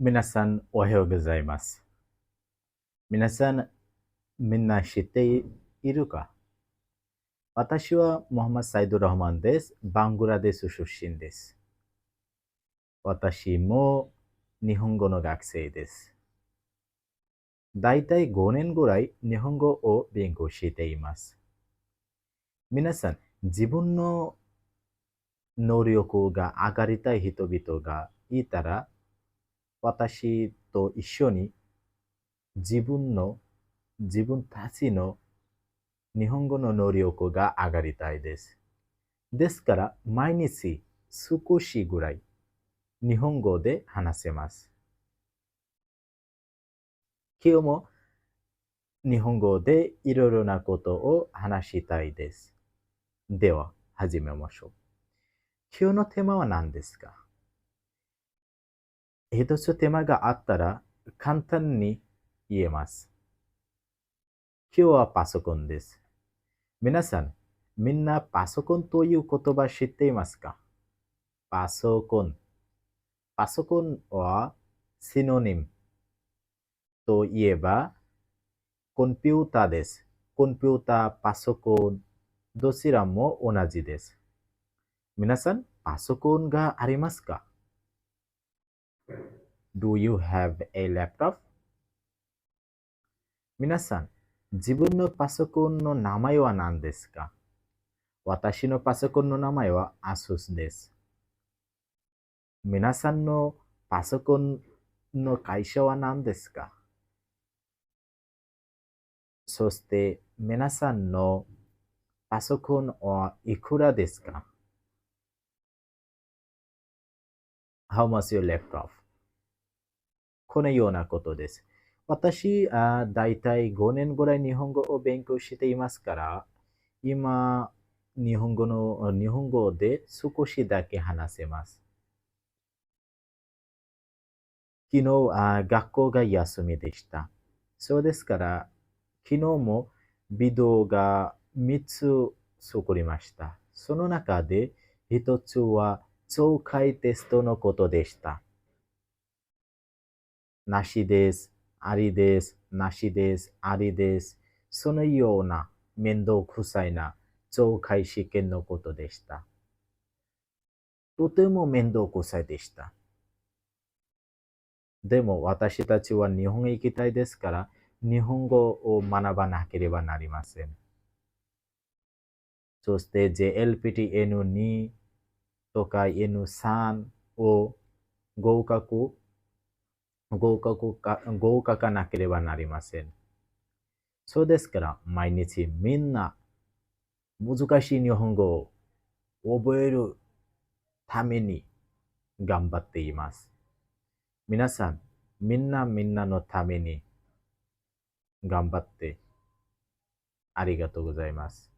皆さん、おはようございます。皆さん、みんな知っているか？私はモハマド・サイド・ラフマンです。バングラデシュ出身です。私も日本語の学生です。だいたい5年ぐらい日本語を勉強しています。皆さん、自分の能力が上がりたい人々がいたら、私と一緒に自分の、自分たちの日本語の能力が上がりたいです。ですから、毎日少しぐらい日本語で話せます。今日も日本語でいろいろなことを話したいです。では、始めましょう。今日のテーマは何ですか？一つテーマがあったら簡単に言えます。今日はパソコンです。皆さん、みんなパソコンという言葉知っていますか？パソコン。パソコンはシノニムといえばコンピューターです。コンピューター、パソコン、どちらも同じです。皆さん、パソコンがありますか？ Do you have a laptop? 皆さん、自分のパソコンの名前は何ですか？私のパソコンの名前は ASUS です。皆さんのパソコンの会社は何ですか？そして、皆さんのパソコンはいくらですか？ How much your laptop? このようなことです。私、だいたい5年ぐらい日本語を勉強していますから、今、日本語で少しだけ話せます。昨日、学校が休みでした。そうですから、昨日もビデオが3つ作りました。その中で1つは懲戒テストのことでした。なしです、ありです、なしです、ありです。そのような面倒くさいな懲戒試験のことでした。とても面倒くさいでした。でも私たちは日本へ行きたいですから、日本語を学ばなければなりません。そして JLPT N2 とか N3 を合格、合格なければなりません。そうですから、毎日みんな難しい日本語を覚えるために頑張っています。皆さん、みんなのために頑張ってありがとうございます。